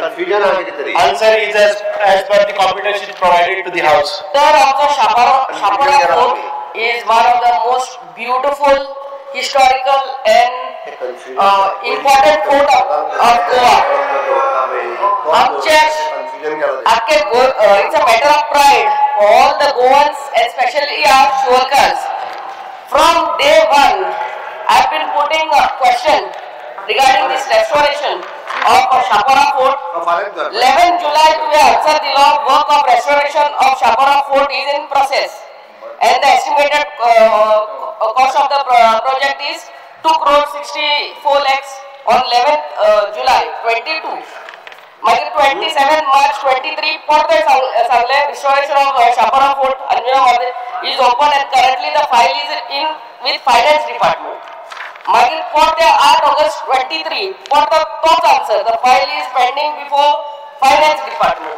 confusion आहे किती. Answer is as per the computation provided to the house. तर आमचा Shapara Fort is one of the most beautiful, historical and important fort of Goa. It's a matter of pride for all the Goans, especially our Shurkars. From day one, I've been putting a question regarding this restoration of Shapara Fort. 11 July to answer the law, work of restoration of Shapara Fort is in process, and the estimated cost of the project is 2 crore 64 lakhs on 11th July 22. 27 March 23 for the restoration of Shapara Fort is open, and currently the file is in with finance department. For the 8 August 23 for the top answer, the file is pending before finance department.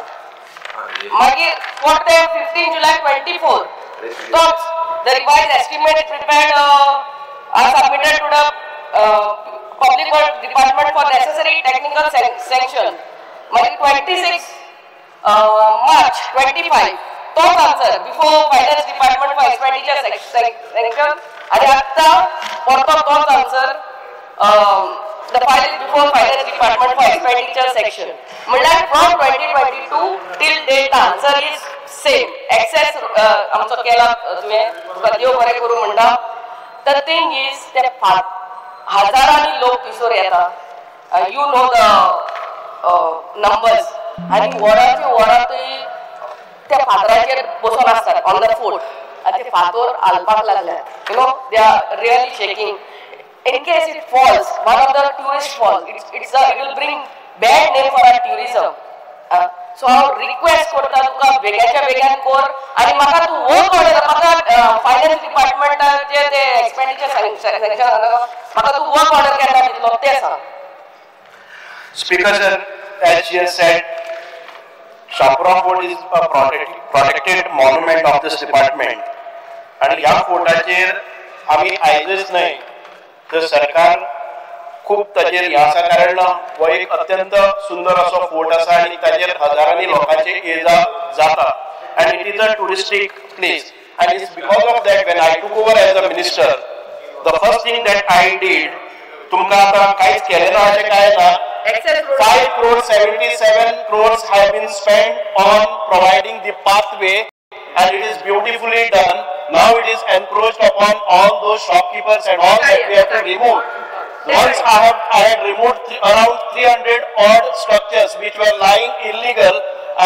For the 15 July 24 thoughts, the revised estimate prepared are submitted to the public works department for necessary technical sanction. 26 March 25 thought answer before finance department for expenditure sanction, and after for the thought answer the file is before finance department for expenditure section. From 2022 till date answer is same. Excess आमचं केला तुम्ही कधीओ बरे करू म्हणता. The thing is that हजारांनी लोक किशोर येतात. You know the numbers. आणि वरातही त्या फातराचेर बसून असतात on the fort. आणि ते फातोर आलपाक लागल्यात. You know they are really shaking. In case it falls, one of the tourist falls, it will bring bad name for our tourism. So I request करता तुका वेगळ्याच्या वेगळ्यान कर, आणि म्हाका तू वर्क ऑर्डर म्हाका फायनान्स डिपार्टमेंट जे ते एक्सपेंडिचर सॅंक्शन म्हाका तू वर्क ऑर्डर केन्ना दितलो ते सांग. Speaker sir, as she has said, Shapara Fort is a protected monument of this department, आणि ह्या फोर्टाचेर आम्ही आयजच नाही तर सरकार खूप ताजेर ह्या आसा कारण हो एक अत्यंत सुंदर असो फोर्ट आसा आणि ताजेर हजारांनी लोकांचे ये जाता, and it is a touristic place, and it's because of that when I took over as a minister, the first thing that I did, तुमका आता काहीच केलेलं असे काय ना, 5 crore 77 crores have been spent on providing the pathway, and it is beautifully done. Now it is encroached upon all those shopkeepers and all that we have to remove. Once I had removed around 300 odd structures which were lying illegal,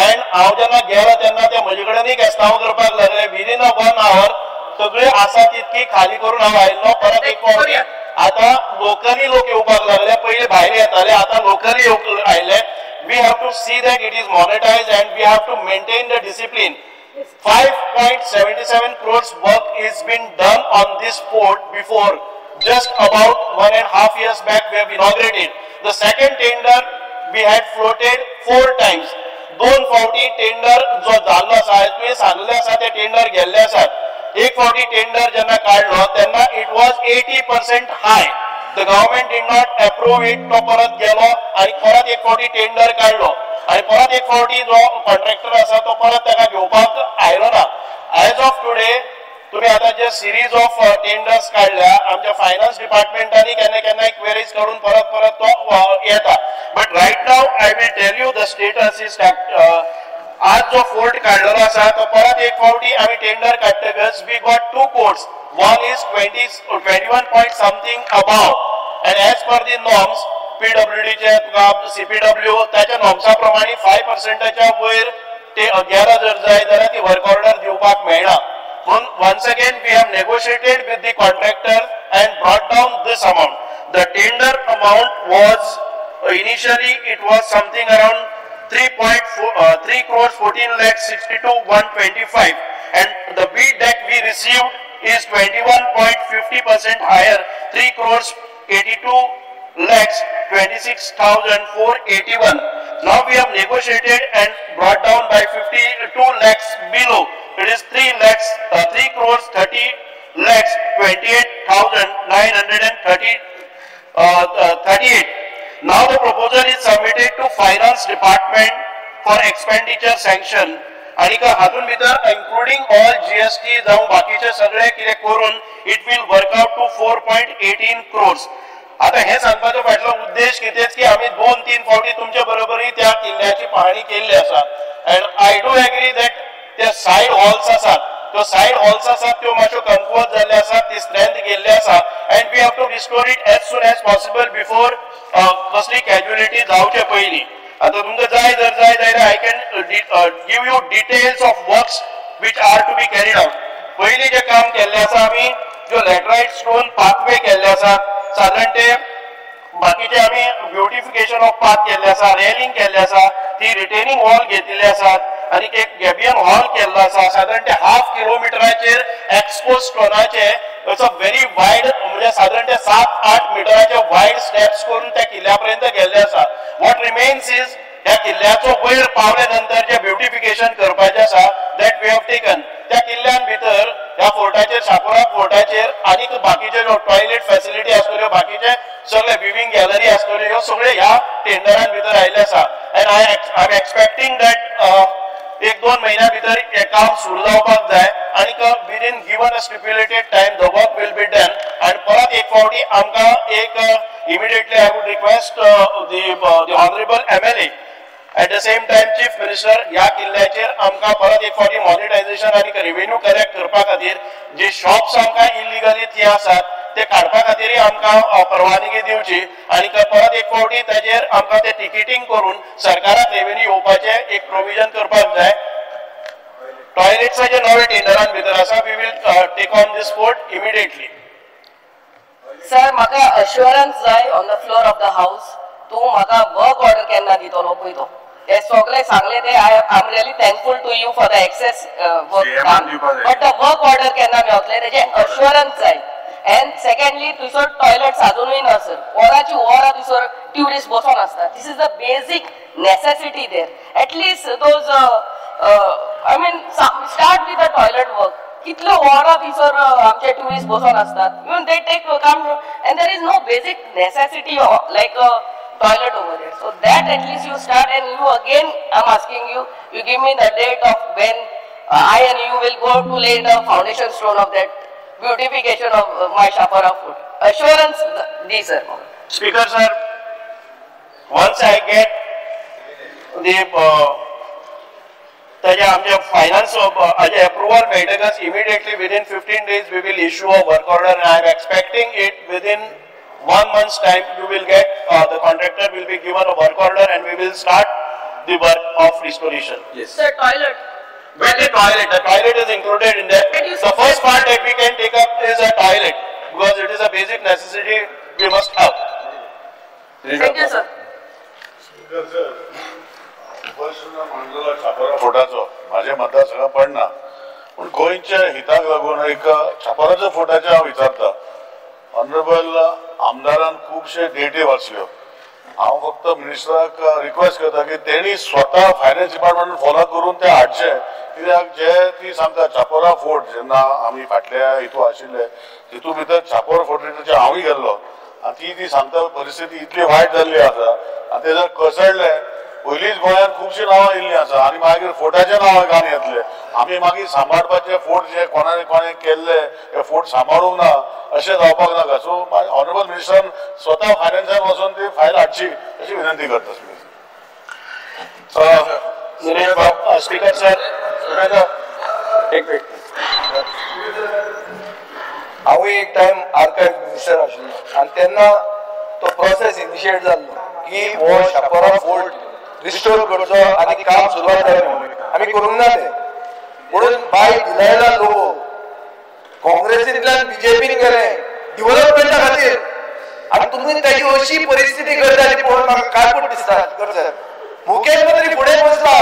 and हांव जेन्ना गेलो तेन्ना ते म्हजे कडेन केस्तांव करपाक लागले. within 1 hour सगळे आसा तितकी खाली करून हांव आयलो परत एक फावटी. आता लोकली लोक येवपाक लागले, पहिले भायर येताले आता लोकली आयले. we have to see that it is monetized and we have to maintain the discipline. 5.77 crores work is been done on this fort before. Just about 1.5 years back we have inaugurated. The second tender we had floated 4 times. 2 फावटी tender जो जाल्लो आसा तुवें सांगले आसा ते tender गेल्ले आसात. एक फावटी टेंडर जेन्ना काडलो तेन्ना it was 80% hi. The government did not approve it. तो परत गेलो आणि परत एक फावटी टेंडर काडलो आणि परत एक फावटी जो कॉन्ट्रॅक्टर आसा तो परत ताका घेवपाक आयलो ना. एज ऑफ टुडे तुम्ही आता जे सिरीज ऑफ टेंडर्स काढल्या आमच्या फायनान्स डिपार्टमेंटानी केन्ना केन्ना क्वेरीज करून परत परत तो येता. But right now I will tell you the status is आज जो फोर्ट काढलेलो आसा तो परत एक फावटी आम्ही टेंडर काडटकच we got 2 quotes. One is 21 point something above, and as per the norms PWD चे तुका CPW त्याच्या नॉर्म्सा प्रमाणे 5% च्या वयर ते 11 जर जाय जाल्यार ती वर्क ऑर्डर दिवपाक मेळना. Once again we have negotiated with the contractor and brought down this amount. The tender amount was initially it was something around 3 crores 14 lakhs 62,125, and the bid that we received is 21.50% higher, 3 crores 82 lakhs 26,481. Now we have negotiated and brought down by 52 lakhs below. It is 3 crores 30 lakhs 28,938. Now the proposal is submitted to Finance Department for expenditure sanction. आणि हातून भितर including all GST जाऊन बाकीचे सगळे कितें करून it will work out to 4.18 crores. आता हे सांगपाचो फाटलो उद्देश कितेच की आम्ही 2-3 फावटी तुमच्या बरोबरी त्या किल्ल्याची पाहणी केल्ली आसा. and I do agree that त्या साइड हॉल्स आसात त्यो साइड हॉल्स आसात त्यो मातशो कमकुवत जाल्ले आसात ती स्ट्रेंथ गेल्ले आसा and we have to restore it as soon as possible before कसली कॅज्युअलिटी जावचे पयलीं. आता तुमकां जाय जाल्यार I can give you details of works which are to be carried out. पयलीं जे काम केल्ले आसा आमी जो लॅटराइट स्टोन पाथवे केल्ले आसा साधारण ते बाकीचे आमी ब्युटिफिकेशन ऑफ पाथ केल्ले आसा रेलिंग केल्ले आसा ती रिटेनिंग वॉल घेतिल्ले आसात आणि एक गॅबियन हॉल केल्लो आसा साधारण ते 1/2 किलोमिटराचेर एक्सपोज स्टोनाचे व्हेरी वायड म्हणजे साधारण ते 7-8 मिटराचे वायड स्टेप्स करून त्या किल्ल्यापर्यंत गेल्ले आसा. वॉट रिमेन्स इज त्या किल्ल्याचो वयर पावले नंतर जे ब्युटिफिकेशन करपाचे आसा दॅट वी हॅव टेकन. त्या किल्ल्यान भितर ह्या फोर्टाचेर शापोरा फोर्टाचेर आनी बाकीचे जो टॉयलेट फॅसिलिटी आसतल्यो बाकीचे सगळे विविंग गॅलरी आसतल्यो ह्यो सगळे ह्या टेंडरान भितर आयिल्ले आसा. And I am expecting that 1-2 महिन्या भितर हे काम सुरू जावपाक जाय आणि within given a stipulated time the work will be done. आणि परत एक फावटी आमकां एक immediately I would request the honourable MLA at the same time chief minister या किल्ल्याचेर आमकां परत एक फावटी मॉनिटायझेशन आणि रेव्हेन्यू कलेक्ट करपा खातीर जे शॉप्स आमकां इलिगली थी आसात ते काडपा खातीर आमकां परवानगी दिवची आणि परत एक फावटी ताजेर आमकां ते टिकेटिंग करून सरकाराक रेव्हेन्यू येवपाचे एक प्रोविजन करपाक जाय. टॉयलेट्साचे नवे टेंडरान भितर आसा we will take on this fort immediately. Sir म्हाका अश्युरन्स जाय on the floor of the house तूं म्हाका वर्क ऑर्डर केन्ना दितलो पळय तो ते सगळे सांगले ते I am really thankful to you for the excess work but the work order केन्ना मेळटले तेजे अश्युरन्स जाय. एंड सेकंडली थंयसर टॉयलेट्स अजूनय ना सर वरांची वरां थंयसर ट्युरिस्ट बसून आसता. This is the basic necessity there at least those I mean start with the toilet work. कितले वरां थंयसर आमचे ट्युरिस्ट बसून असतात इवन दे टेक काम and there is no basic necessity like toilet over there. So that at least you start and you again I'm asking you give me the date of when I and you will go to lay the foundation stone of that beautification of my Shapara food. Assurance these sir. Speaker sir, once I get the ताजे आमचे finance approval मेळटकच immediately within 15 days we will issue a work order and I am expecting it within 1 month's time you will get the contractor will be given a work order and we will start the work of restoration. Yes. Sir, toilet. Well, the toilet is included in that. The first part that we can take up is a toilet because it is a basic necessity we must have. Thank you, sir. मंडला छापरा फोटाचो माझ्या मतदारसंघात पडना पण गोंयच्या हिताक लागून एक छापराच्या फोटाचे हांव विचारता. ऑनरेबल आमदारान खुबशे डेटी वाचल्यो. हांव फक्त मिनिस्टराक रिक्वेस्ट करता की तेणी स्वता फायनान्स डिपार्टमेंट फॉलो करून ते हाडचे कित्याक जे ती सांगता छापोरा फोर्ट जेन्ना आमी फाटल्या हितू आशिल्ले तितू भितर छापोरा फोर्टाचेर हांवूय गेल्लो आनी ती सांगता परिस्थिती इतली वायट जाल्ली आसा आनी ते जर कसळ्ळे पयलींच गोंयांत खुबशीं नांवां येयल्लीं आसा आनी मागीर फोर्टाचे नांव घालून येतले आमी मागीर सांबाळपाचे फोर्ट जे कोणें केल्ले हे फोर्ट सांबाळूंक ना अशें जावपाक नाका. सो ऑनरेबल मिनिस्टरान स्वता फायनान्सान वचून ती फायल हाडची अशी विनंती करता. स्पीकर सर एक मिनिट हांवूय एक टायम आर्कायव्ह मिनिस्टर आशिल्लो आनी तेन्ना तो प्रोसेस इनिशिएट जाल्लो की हो शापोरा फोर्ट रिस्टोर करचो आनी काम सुरवात जाली आमी करूंक ना ते म्हणून बाय दिलायला लोगो काँग्रेसींतल्यान बीजेपीन गेले डेव्हलपमेंटा खातीर आनी तुमी ताची अशी परिस्थिती करता ती पळोवन म्हाका काळकूट दिसता. मुखेलमंत्री फुडें बसला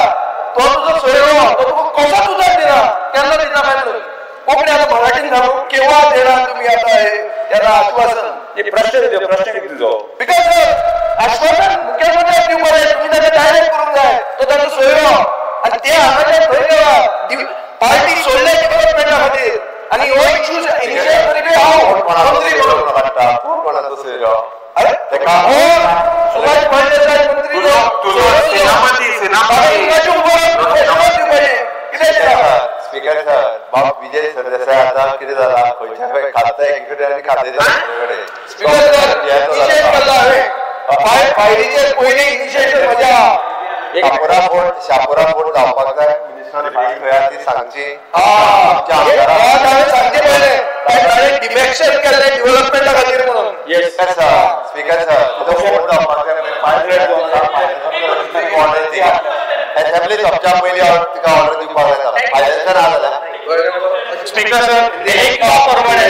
तो तुजो सोयरो तो तुका कसो उतर दिना केन्ना दिता काय कोंकणी आतां मराठीन सांगू केव्हा देणार तुम्ही आता हे त्याला आश्वासन प्रश्न तुझो बिकॉज आश्वासन मुख्यमंत्र्याक दिवपाक जाय तुम्ही ताका डायरेक्ट करूंक जाय तो ताजो सोयरो आनी ते हांगाचे खंय गेला पार्टी सोडले डेव्हलपमेंटा खातीर आनी हो इश्यूज इनिशिएट करी हांव मंत्री म्हणून कोण कोणाचो सोयरो अरे तेका स्पीकर सर बाब विजय सरदेसाय आता किती झाला खंयच्या खाता एक्झिक्युटिव्ह आणि खाते स्पीकर सर इनिशिएट केला आहे फायलीचे पहिले इनिशिएटिव्ह माझ्या शापोरा फोर्ट जावपाक जाय मिनिस्टर ती सांगची सांगचे पहिले डिमेक्शन केले डेव्हलपमेंटा खातीर म्हणून स्पीकर सर तुझो फोर्ट जावपाक जाय असेंब्ली सप्च्या पयली तिका ऑर्डर दिवपाक जाता फायनान्सर आला स्पीकर सर एक प्रमाणे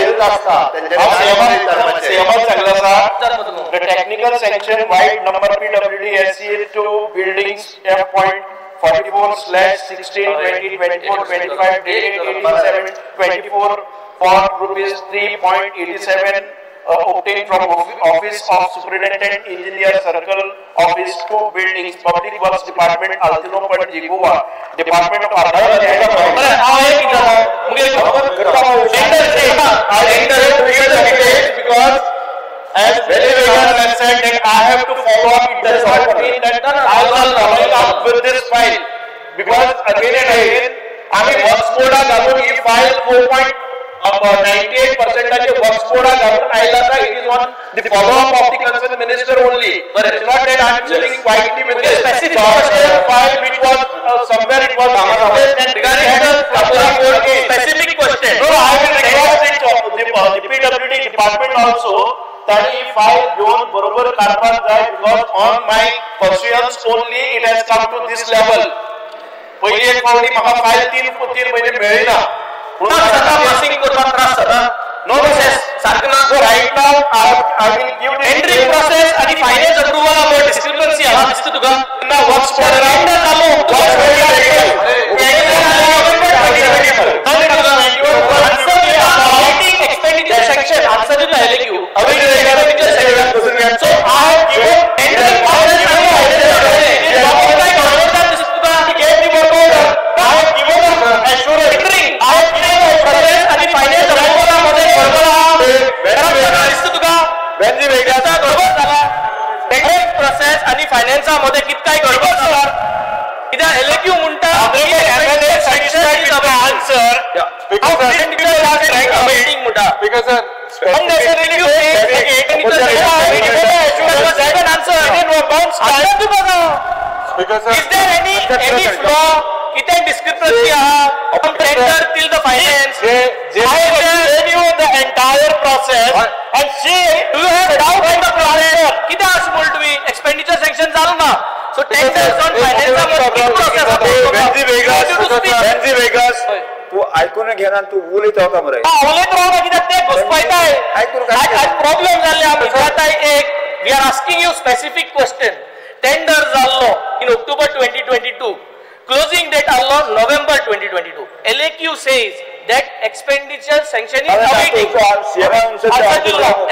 the technical sanction wide number PWD SCA to buildings F.44/16/2024/25 dated 18/7/24 for rupees 3.87 obtained from Office of Superintendent Engineer Circle Office 2 buildings Public Works Department Altino Pandi Goa Department of because as very well said that I have to follow up. It does not mean that I will follow up with this file because again and again I mean works code he file 98% works code it is on the follow up of the concerned minister only. But it's not that I am dealing quietly with this specific file which was somewhere it was regarding the specific question. So I will request the PWD department also that he file घेऊन बरोबर काढपाक जाय because on my pursuance only it has come to this level. पहिली एक फावटी म्हाका file 3 महिने मेळिना पुन्हा सदा पासिंग करपाक त्रास जाता नो प्रोसेस सारकें ना so right now I will give the entry process आणि फायनान्स अप्रूवल मध्ये डिस्क्रिपन्सी आहा दिसता तुका ना वर्क्स फॉर राउंड चालू expenditure section answer दिला आहे की अभी expenditure section so I have given entry process process आणि फायनान्सा मध्ये कितकाय गडबड जाला कित्याक एलक्यू म्हणटा answer because is there any flaw किती discrepancy from tender till the finance I have shown you the entire process and see do you have doubt on the process किती असं बोलतो मी expenditure sanction झालं ना so tenders on finance वेगळाच तू ऐकून घेणार तू उलट होता मरे उलट राहू कित्याक ते घुसपायताय प्रॉब्लेम जाल्ले आमी आता एक we are asking you specific question tender जाल्लो in October 2022 closing date allo November 2022 LAQ says that expenditure sanction is awaiting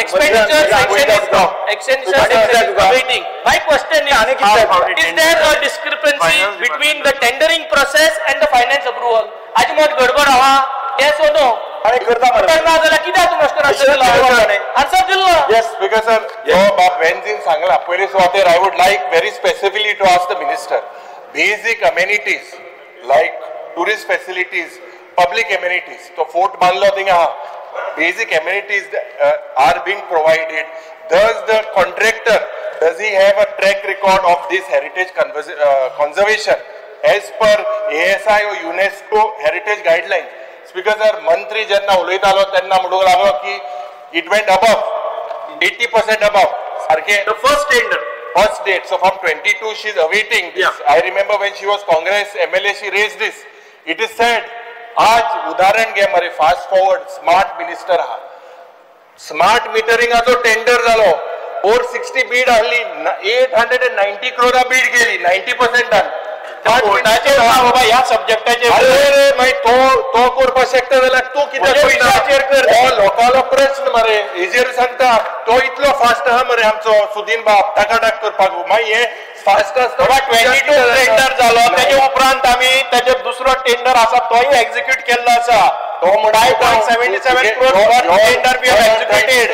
expenditure sanction is awaiting my question is there a discrepancy between the tendering process and the finance approval ajmot gadbad aha yes or no आणि करता करना जाल्यार कित्याक तूं master answer दिलो yes because sir बाप वेंजीन सांगला पयली सुवातेर I would like very specifically to ask the minister basic amenities like tourist facilities public amenities so fort banlo tinga basic amenities are being provided does the contractor does he have a track record of this heritage conservation as per ASI or UNESCO heritage guidelines because our mantri jenna उलयतालो तेन्ना म्हणूंक लागलो की it went above 80% above sarke the first tender first date so from 22 she is awaiting this I remember when she was Congress MLA she raised this it is said आज उदाहरण घे मरे fast forward smart minister हा smart मीटरिंगाचो tender जालो 460 बीड आहली 890 crore Beed गेली 90% done कोर्टाचे बाबा या सब्जेक्टाचे अरे माय तो करपा शकता जाल्यार तू कित्याक विचार कर लोकालो प्रश्न मरे हेजेर सांगता तो इतलो फास्ट आहा मरे आमचो सुदीन बाप टाकाटाक करपाक माय हे फास्ट आसता 22 टेंडर जालो त्याच्या उपरांत आम्ही त्याचे दुसरो टेंडर आसा तोय एक्झिक्यूट केल्लो आसा तो 5.77 crore tender we have executed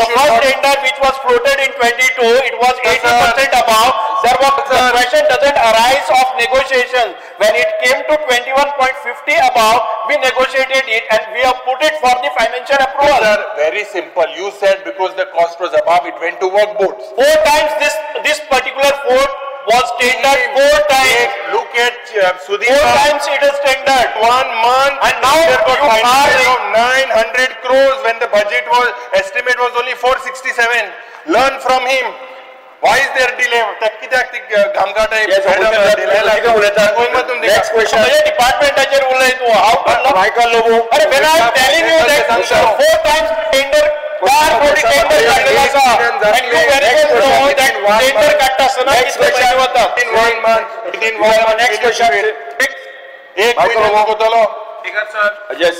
the first tender which was floated in 22 it was 80% above there was the question doesn't arise price of negotiation. When it came to 21.50 above, we negotiated it and we have put it for the financial approval. Sir, very simple. You said because the cost was above, it went to work boards. 4 times this particular fort was tendered 4 times. Look at Sudhir. 4 times it is tendered. 1 month, And now there you got are finance of 900 crores when the budget was estimate was only 467. Learn from him. Why is there delay? Next question. डिपार्टमेंटाचेर उलय तू हाव करलो अरे when I am telling you that 4 times tender car कोटी tender काढलेला असा and you very well know that tender काढता असताना किती पैसे वतात in 1 month. next question एक महिना Microphone. होतलो. yes